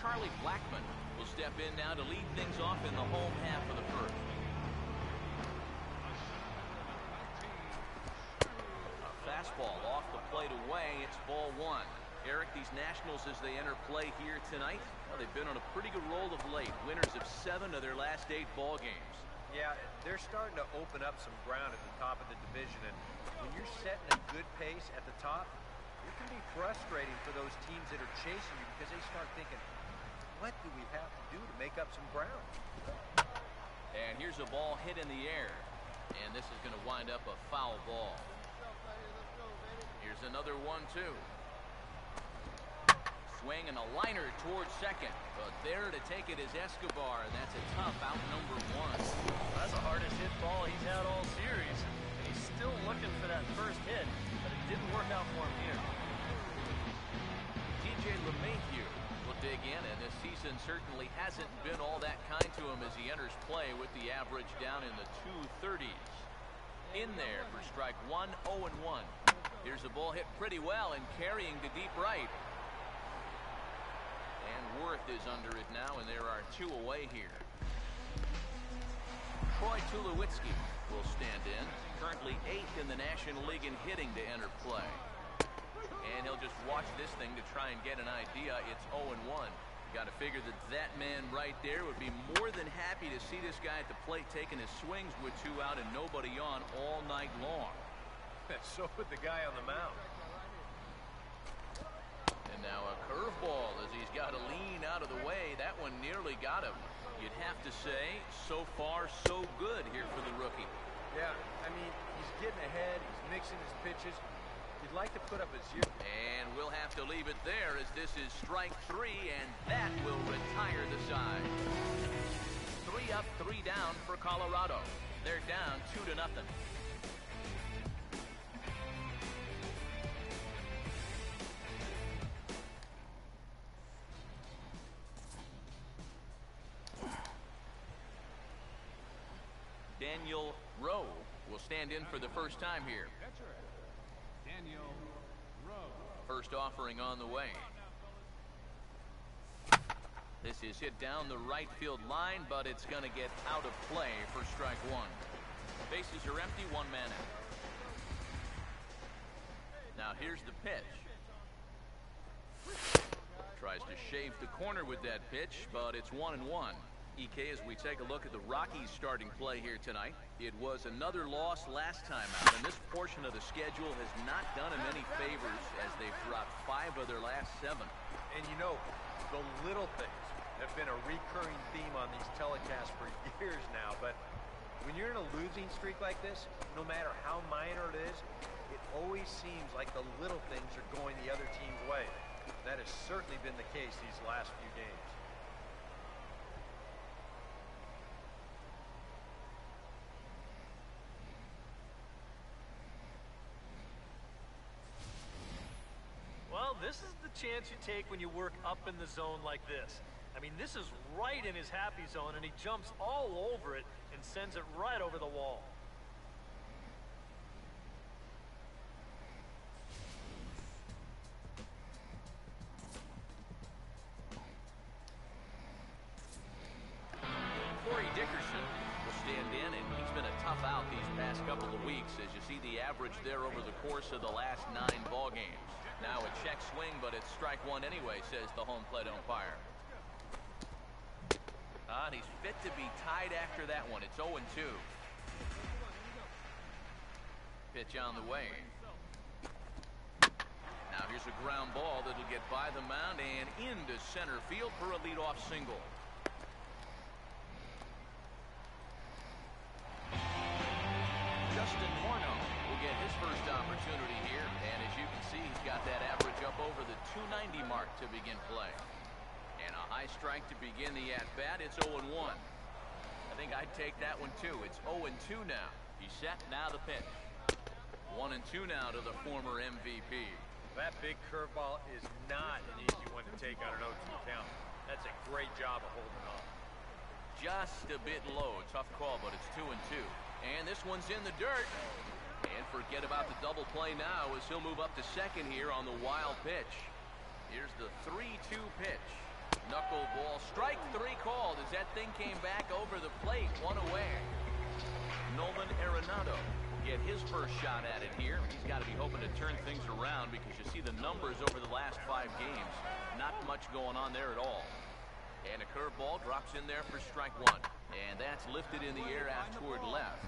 Charlie Blackmon will step in now to lead things off in the home half of the first. A fastball off the plate away. It's ball one. Eric, these Nationals, as they enter play here tonight, well, they've been on a pretty good roll of late. Winners of 7 of their last 8 ball games. Yeah, they're starting to open up some ground at the top of the division, and when you're setting a good pace at the top, it can be frustrating for those teams that are chasing you because they start thinking, what do we have to do to make up some ground? And here's a ball hit in the air, and this is going to wind up a foul ball. Here's another 1-2. Swing and a liner towards second, but there to take it is Escobar, and that's a tough out number 1. That's the hardest hit ball he's had all series, and he's still looking for that first hit, but it didn't work out for him here. DJ LeMahieu will dig in, and this season certainly hasn't been all that kind to him as he enters play with the average down in the 230s. In there for strike 1, 0-1. Here's a ball hit pretty well and carrying to deep right. And Worth is under it now, and there are 2 away here. Troy Tulowitzki will stand in, currently 8th in the National League in hitting to enter play. And he'll just watch this thing to try and get an idea. It's 0-1. Got to figure that that man right there would be more than happy to see this guy at the plate taking his swings with 2 out and nobody on all night long. So would the guy on the mound. And now a curveball as he's got to lean out of the way. That one nearly got him. You'd have to say, so far, so good here for the rookie. Yeah, I mean, he's getting ahead. He's mixing his pitches. You'd like to put up a 0. And we'll have to leave it there as this is strike 3, and that will retire the side. 3 up, 3 down for Colorado. They're down 2-0. Daniel Rowe will stand in for the first time here. Daniel Rowe. First offering on the way. This is hit down the right field line, but it's going to get out of play for strike 1. Bases are empty, 1 man out. Now here's the pitch. Tries to shave the corner with that pitch, but it's 1-1. EK, as we take a look at the Rockies starting play here tonight, it was another loss last time out, and this portion of the schedule has not done them any favors as they've dropped 5 of their last 7. And you know, the little things have been a recurring theme on these telecasts for years now, but when you're in a losing streak like this, no matter how minor it is, it always seems like the little things are going the other team's way. That has certainly been the case these last few games. Well, this is the chance you take when you work up in the zone like this. I mean, this is right in his happy zone, and he jumps all over it and sends it right over the wall. Corey Dickerson will stand in, and he's been a tough out these past couple of weeks as you see the average there over the course of the last 9 ball games. Now a check swing, but it's strike 1 anyway, says the home plate umpire. And he's fit to be tied after that one. It's 0-2. Pitch on the way. Now here's a ground ball that'll get by the mound and into center field for a leadoff single. Justin Morneau will get his first opportunity here, and as you can see, he's got that average up over the 290 mark to begin play. And a high strike to begin the at-bat. It's 0-1. I think I'd take that one too. It's 0-2 now. He's set, now the pitch. 1-2 now to the former MVP. That big curveball is not an easy one to take on an 0-2 count. That's a great job of holding on. Just a bit low. Tough call, but it's 2-2. And this one's in the dirt. And forget about the double play now as he'll move up to second here on the wild pitch. Here's the 3-2 pitch. Knuckle knuckleball. Strike 3 called as that thing came back over the plate. One away. Nolan Arenado will get his first shot at it here. He's got to be hoping to turn things around because you see the numbers over the last 5 games. Not much going on there at all. And a curveball drops in there for strike 1. And that's lifted in the air out toward left.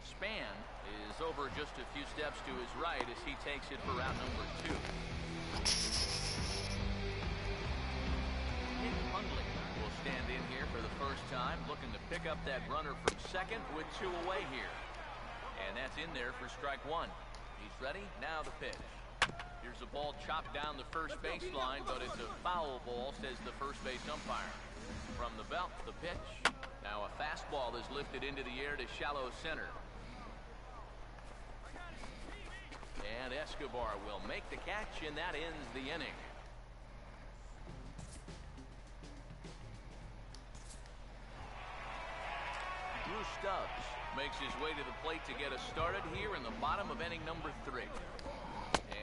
Span is over just a few steps to his right as he takes it for out number 2. Nick Hundley will stand in here for the first time, looking to pick up that runner from second with 2 away here. And that's in there for strike 1. He's ready. Now the pitch. Here's a ball chopped down the first baseline, but it's a foul ball, says the first base umpire. From the belt, the pitch. Now a fastball is lifted into the air to shallow center. And Escobar will make the catch, and that ends the inning. Bruce Stubbs makes his way to the plate to get us started here in the bottom of inning number 3.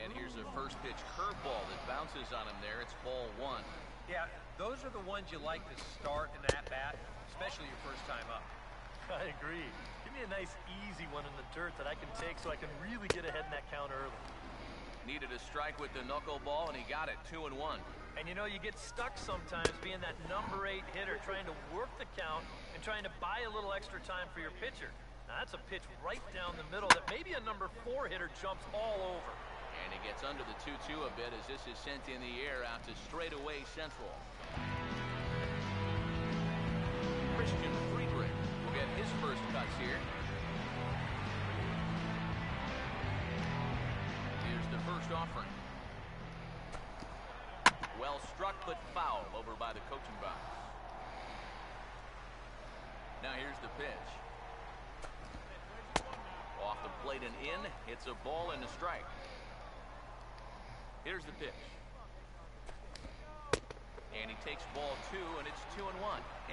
And here's a first pitch curveball that bounces on him there. It's ball 1. Yeah, those are the ones you like to start in that bat, especially your first time up. I agree. Give me a nice, easy one in the dirt that I can take so I can really get ahead in that count early. Needed a strike with the knuckleball, and he got it. 2-1. And you know, you get stuck sometimes being that number 8 hitter, trying to work the count and trying to buy a little extra time for your pitcher. Now, that's a pitch right down the middle that maybe a number 4 hitter jumps all over. And he gets under the 2-2 a bit as this is sent in the air out to straightaway central. Christian Friedrich will get his first cuts here. Here's the first offering. Well struck, but foul over by the coaching box. Now here's the pitch. Off the plate and in. It's a ball and a strike. Here's the pitch. And he takes ball 2, and it's 2-1.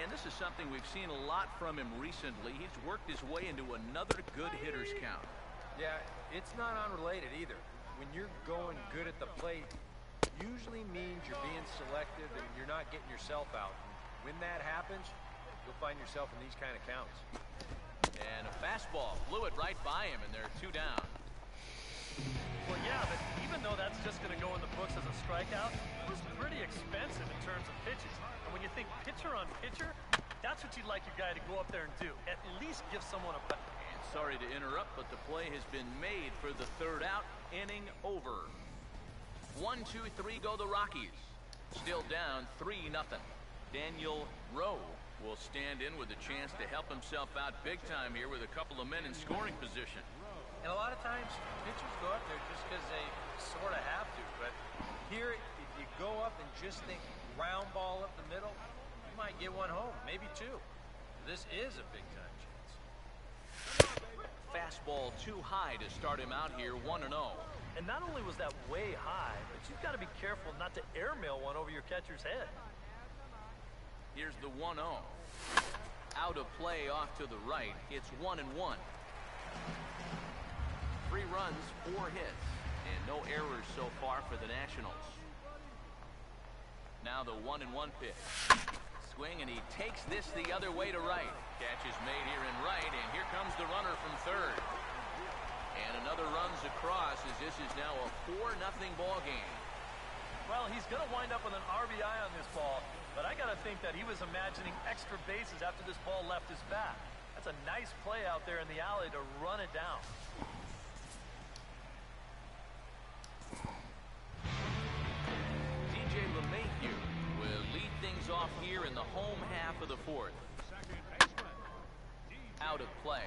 And this is something we've seen a lot from him recently. He's worked his way into another good hitter's count. Yeah, it's not unrelated either. When you're going good at the plate, usually means you're being selective and you're not getting yourself out. And when that happens, you'll find yourself in these kind of counts. And a fastball blew it right by him, and they're 2 down. Well, yeah, but even though that's just going to go in the books as a strikeout, it was pretty expensive in terms of pitches. And when you think pitcher on pitcher, that's what you'd like your guy to go up there and do. At least give someone a... And sorry to interrupt, but the play has been made for the 3rd out. Inning over. 1, 2, 3 go the Rockies. Still down 3-0. Daniel Rowe will stand in with a chance to help himself out big time here with a couple of men in scoring position. And a lot of times, pitchers go up there just because they sort of have to. But here, if you go up and just think round ball up the middle, you might get one home, maybe 2. This is a big-time chance. Fastball too high to start him out here, 1-0. And not only was that way high, but you've got to be careful not to airmail one over your catcher's head. Here's the 1-0. Out of play off to the right. It's 1-1. 3 runs, 4 hits, and no errors so far for the Nationals. Now the 1-1 pitch. Swing, and he takes this the other way to right. Catch is made here in right, and here comes the runner from third. And another runs across as this is now a 4-0 ball game. Well, he's going to wind up with an RBI on this ball, but I got to think that he was imagining extra bases after this ball left his bat. That's a nice play out there in the alley to run it down. DJ LeMahieu will lead things off here in the home half of the 4th. Out of play.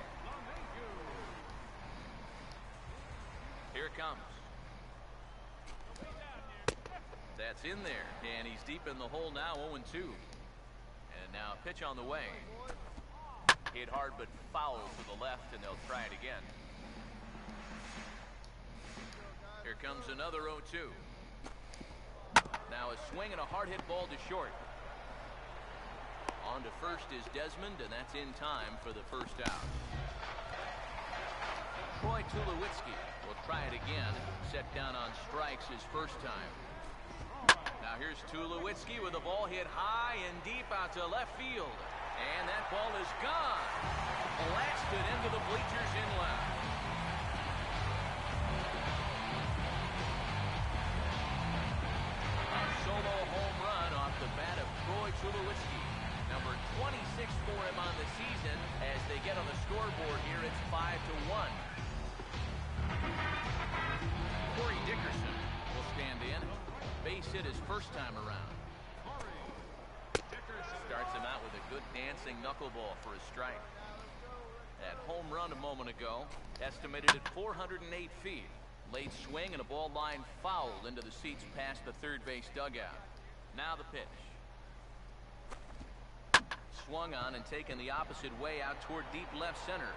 Here it comes. That's in there, and he's deep in the hole now, 0-2. And now a pitch on the way. Hit hard but foul to the left, and they'll try it again. Here comes another 0-2. Now a swing and a hard hit ball to short. On to first is Desmond, and that's in time for the first out. Troy Tulowitzki will try it again. Set down on strikes his first time. Now Here's Tulowitzki with the ball hit high and deep out to left field. And that ball is gone. Blasted into the bleachers in left. A solo home run off the bat of Troy Tulowitzki. Number 26 for him on the season. As they get on the scoreboard here, it's 5-1. Corey Dickerson will stand in. Base hit his first time around. Starts him out with a good dancing knuckleball for a strike. That home run a moment ago, estimated at 408 feet. Late swing and a ball line fouled into the seats past the third base dugout. Now the pitch. Swung on and taken the opposite way out toward deep left center.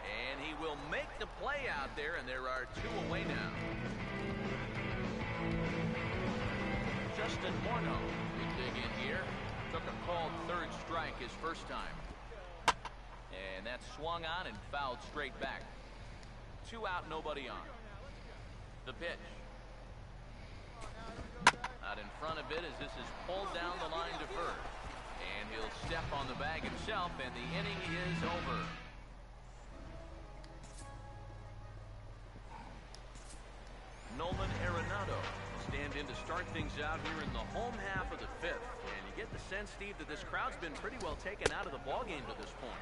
And he will make the play out there, and there are two away now. Justin Morneau will dig in here. Took a called third strike his first time. And that swung on and fouled straight back. 2 out, nobody on. The pitch. Out in front of it as this is pulled down the line to first. And he'll step on the bag himself, and the inning is over. Nolan Arenado stand in to start things out here in the home half of the 5th. And you get the sense, Steve, that this crowd's been pretty well taken out of the ballgame to this point.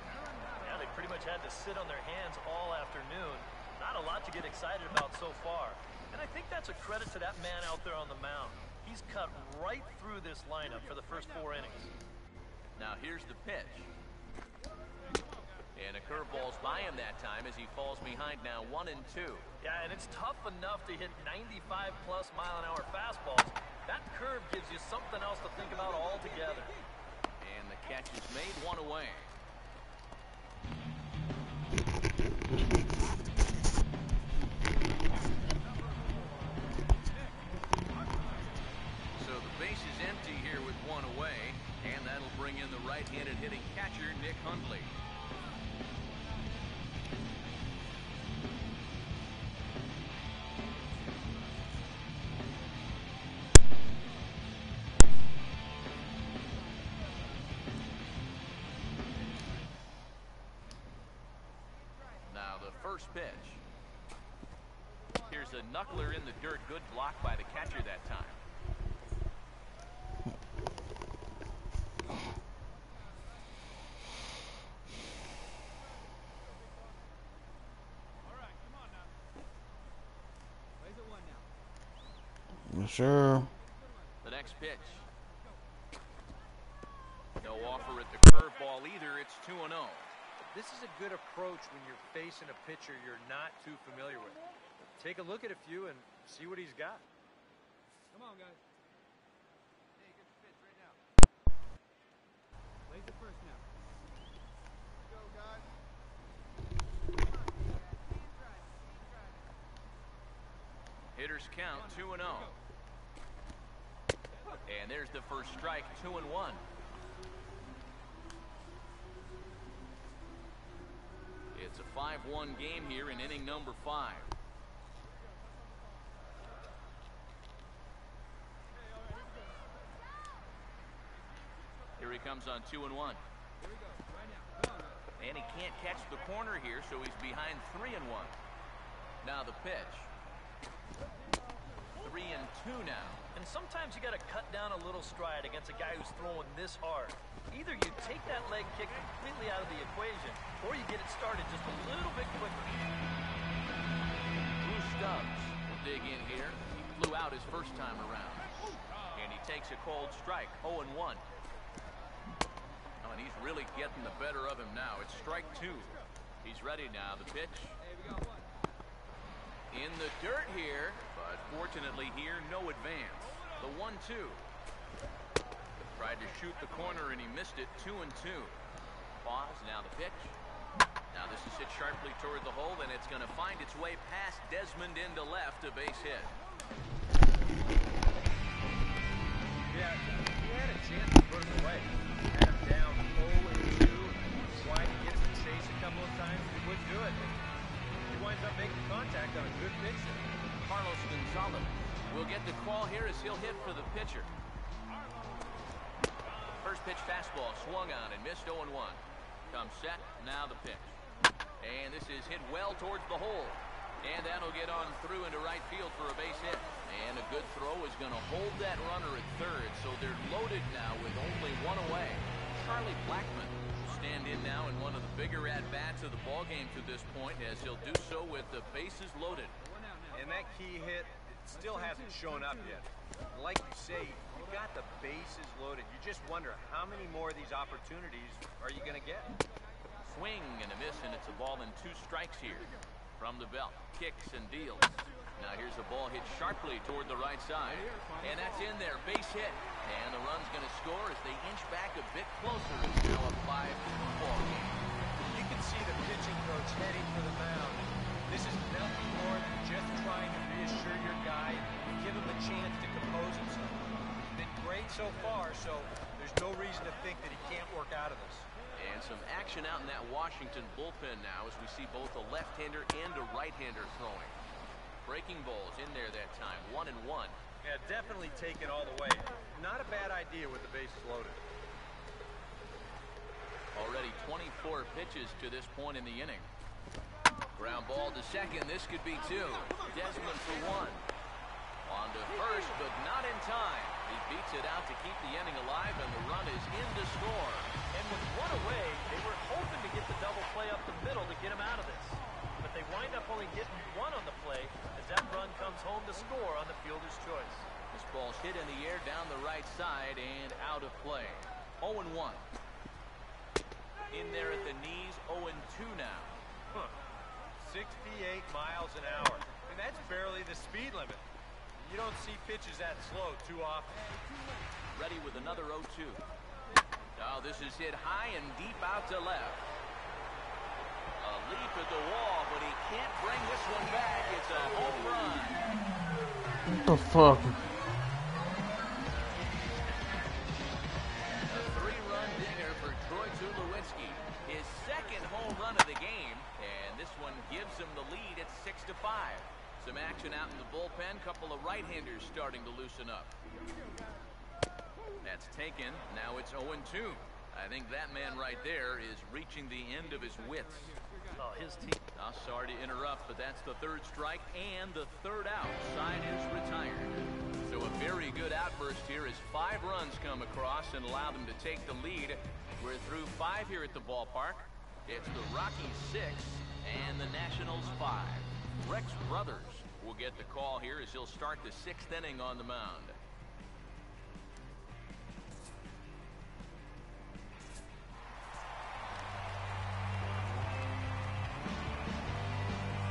Yeah, they pretty much had to sit on their hands all afternoon. Not a lot to get excited about so far. And I think that's a credit to that man out there on the mound. He's cut right through this lineup for the first 4 innings. Now here's the pitch. And a curveball's by him that time as he falls behind now 1-2. Yeah, and it's tough enough to hit 95+ mile-an-hour fastballs. That curve gives you something else to think about altogether. And the catch is made, 1 away. So the base is empty here with 1 away, and that'll bring in the right-handed hitting catcher, Nick Hundley. First pitch. Here's a knuckler in the dirt. Good block by the catcher that time. All right, come on now. Plays at 1 now. Yes, sir. The next pitch. No offer at the curveball either. It's 2-0. This is a good approach when you're facing a pitcher you're not too familiar with. Take a look at a few and see what he's got. Come on, guys. Hey, good pitch right now. Plays it first now. Let's go, guys. Hitters count 2-0. And there's the first strike, 2-1. It's a 5-1 game here in inning number 5. Here he comes on 2-1. And he can't catch the corner here, so he's behind 3-1. Now the pitch. 3-2 now. And sometimes you got to cut down a little stride against a guy who's throwing this hard. Either you take that leg kick completely out of the equation, or you get it started just a little bit quicker. Drew Stubbs will dig in here. He flew out his first time around. And he takes a cold strike, 0-1. Oh, and he's really getting the better of him now. It's strike 2. He's ready now. The pitch. In the dirt here, but fortunately here, no advance. The 1-2. Tried to shoot the corner and he missed it. 2-2. Pause. Now the pitch. Now this is hit sharply toward the hole, and it's going to find its way past Desmond into left, a base hit. Yeah, he had a chance to put him away. Had him down 0-2. Tried to get some chase a couple of times. He wouldn't do it. He winds up making contact on a good pitch. Carlos Gonzalez will get the call here as he'll hit for the pitcher. First pitch fastball swung on and missed 0-1. Comes set, now the pitch. And this is hit well towards the hole. And that'll get on through into right field for a base hit. And a good throw is going to hold that runner at third, so they're loaded now with only one away. Charlie Blackmon will stand in now in one of the bigger at-bats of the ballgame to this point, as he'll do so with the bases loaded. And that key hit, it still hasn't shown up yet. Like you say, you got the bases loaded. You just wonder how many more of these opportunities are you going to get? Swing and a miss, and it's a ball and 2 strikes here. From the belt, kicks and deals. Now here's a ball hit sharply toward the right side. And that's in there, base hit. And the run's going to score as they inch back a bit closer. It's now a 5-2 ball game. You can see the pitching coach heading for the mound. This is nothing more than just trying to reassure your guy and give him a chance to compose himself. He's been great so far, so there's no reason to think that he can't work out of this. And some action out in that Washington bullpen now as we see both a left-hander and a right-hander throwing. Breaking balls in there that time, 1-1. Yeah, definitely take it all the way. Not a bad idea with the bases loaded. Already 24 pitches to this point in the inning. Ground ball to second, this could be 2. Desmond for 1. On to first, but not in time. He beats it out to keep the inning alive, and the run is in to score. And with 1 away, they were hoping to get the double play up the middle to get him out of this. But they wind up only getting 1 on the play as that run comes home to score on the fielder's choice. This ball's hit in the air down the right side and out of play. 0-1. In there at the knees, 0-2 now. 68 miles an hour. And that's barely the speed limit. You don't see pitches that slow too often. Ready with another 0-2. Now this is hit high and deep out to left. A leap at the wall, but he can't bring this one back. It's a home run. What the fuck? A 3-run dinger for Troy Tulowitzki. His second home run of the game, and this one gives him the lead at 6-5. Some action out in the bullpen. Couple of right-handers starting to loosen up. That's taken. Now it's 0-2. I think that man right there is reaching the end of his wits. Oh, his team. Sorry to interrupt, but that's the 3rd strike and the 3rd out. Side is retired. So a very good outburst here as 5 runs come across and allow them to take the lead. We're through 5 here at the ballpark. It's the Rockies 6 and the Nationals 5. Rex Brothers will get the call here as he'll start the 6th inning on the mound.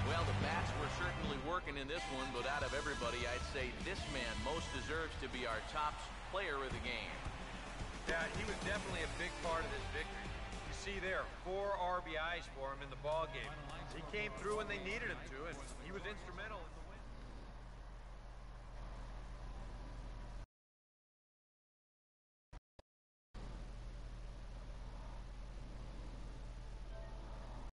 Well, the bats were certainly working in this one, but out of everybody, I'd say this man most deserves to be our top player of the game. Yeah, he was definitely a big part of this victory. You see there, 4 RBIs for him in the ball game. He came through when they needed him to, and he was instrumental in